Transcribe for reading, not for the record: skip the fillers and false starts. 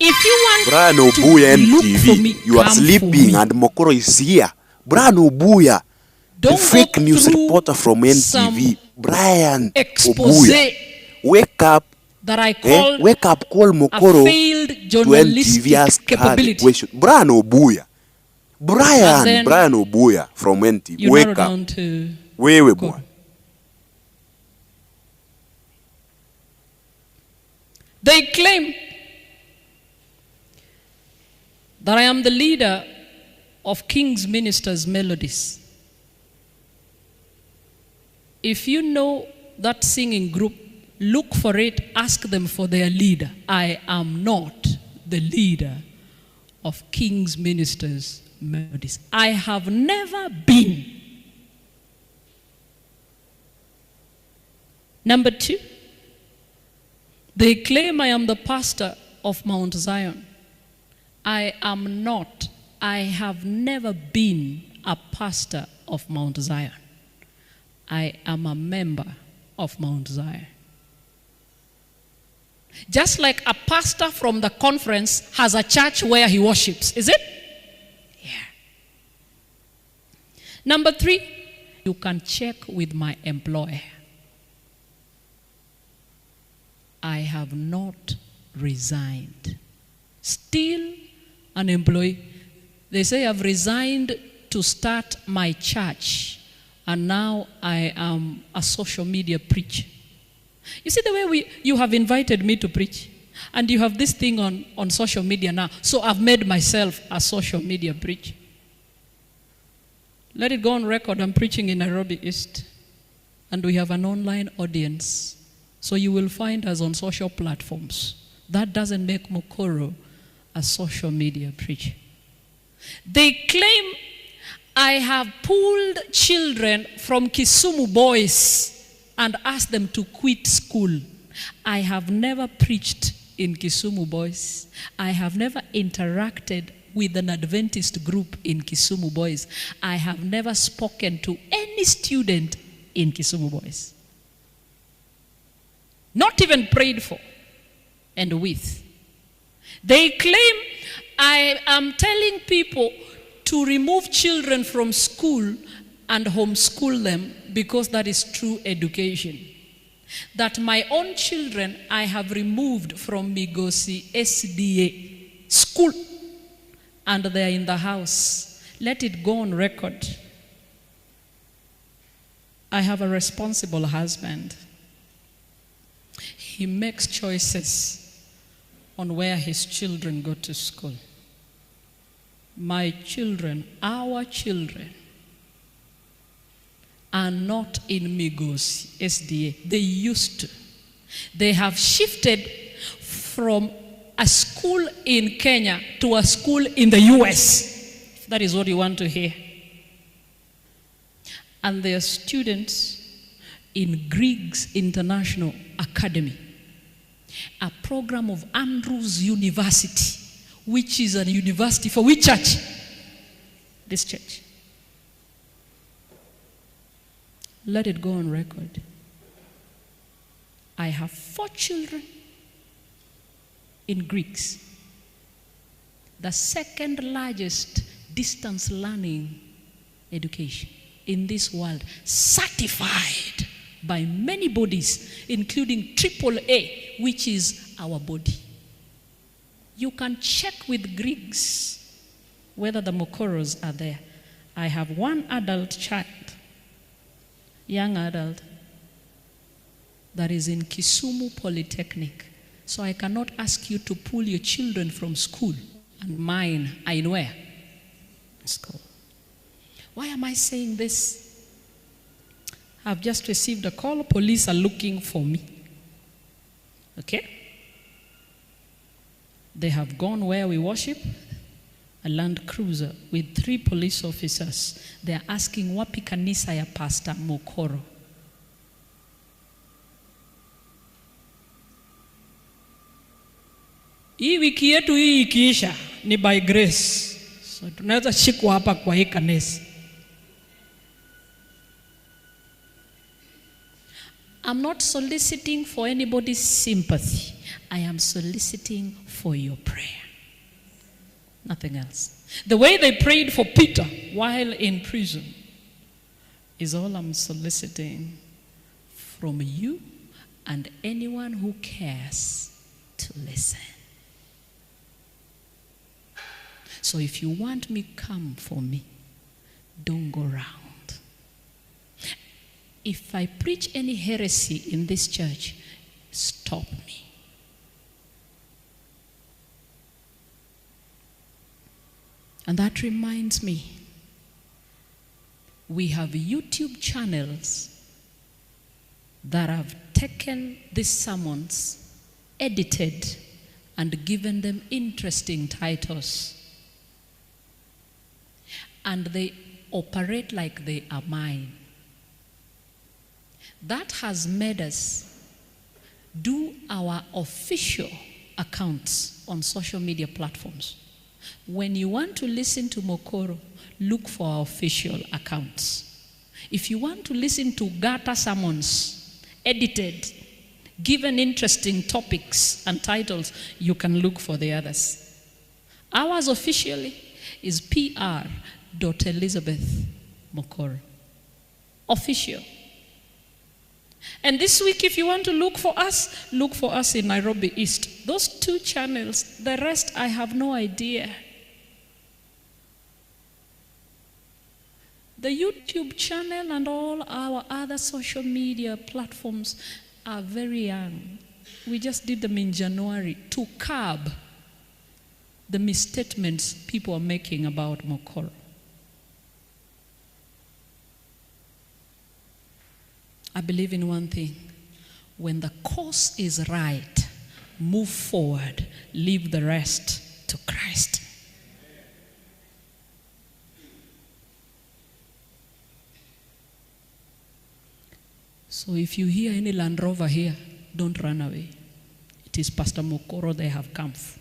If you want Brian to Obuya look for me, MTV, you are come for sleeping me. and Mokoro is here. Brian Obuya, the Don't fake go news through reporter from NTV. Brian expose Obuya, wake up. that I called Wake up, call a Mokoro failed to NTV, journalistic ask her the capability. question. Brian Obuya. And then Brian Obuya from NTV. You Wake narrow up. down to Wewe God. boy. They claim that I am the leader of King's Ministers' Melodies. If you know that singing group, look for it, ask them for their leader. I am not the leader of King's Ministers' Melodies. I have never been. Number 2, they claim I am the pastor of Mount Zion. I am not. I have never been a pastor of Mount Zion. I am a member of Mount Zion. Just like a pastor from the conference has a church where he worships, is it? Yeah. Number 3, you can check with my employer. I have not resigned. Still an employee. They say I've resigned to start my church, and now I am a social media preacher. You see the way you have invited me to preach, and you have this thing on social media now. So I've made myself a social media preacher. Let it go on record, I'm preaching in Nairobi East, and we have an online audience. So you will find us on social platforms. That doesn't make Mokoro a social media preacher. They claim I have pulled children from Kisumu Boys and asked them to quit school. I have never preached in Kisumu Boys. I have never interacted with an Adventist group in Kisumu Boys. I have never spoken to any student in Kisumu Boys. Not even prayed for and with. They claim I am telling people to remove children from school and homeschool them because that is true education. That my own children I have removed from Migosi SDA school and they are in the house. Let it go on record. I have a responsible husband. He makes choices on where his children go to school. My children, our children, are not in Migos SDA. They used to. They have shifted from a school in Kenya to a school in the US. If that is what you want to hear. And they are students in Griggs International Academy, a program of Andrews University, which is a university for which church? This church. Let it go on record. I have 4 children in Greeks, the second largest distance learning education in this world, certified by many bodies, including AAA, which is our body. You can check with Greeks whether the Mokoros are there. I have 1 adult child, young adult, that is in Kisumu Polytechnic. So I cannot ask you to pull your children from school, and mine are in where? School. Why am I saying this? I've just received a call. Police are looking for me. Okay? They have gone where we worship, a Land Cruiser with 3 police officers. They are asking, wapi kanisa ya Pastor Mokoro? Hii wiki yetu hii ikiisha ni by grace. So tunaweza shikwa hapa kwa hii kanisa. I'm not soliciting for anybody's sympathy. I am soliciting for your prayer. Nothing else. The way they prayed for Peter while in prison is all I'm soliciting from you and anyone who cares to listen. So if you want me, come for me. Don't go round. If I preach any heresy in this church, stop me. And that reminds me, we have YouTube channels that have taken these sermons, edited, and given them interesting titles. And they operate like they are mine. That has made us do our official accounts on social media platforms. When you want to listen to Mokoro, look for our official accounts. If you want to listen to Gata sermons, edited, given interesting topics and titles, you can look for the others. Ours officially is pr.Elizabeth Mokoro. Official. And this week, if you want to look for us in Nairobi East. Those 2 channels, the rest I have no idea. The YouTube channel and all our other social media platforms are very young. We just did them in January to curb the misstatements people are making about Mokoro. I believe in one thing. When the course is right, move forward, leave the rest to Christ. So if you hear any Land Rover here, don't run away. It is Pastor Mokoro they have come for.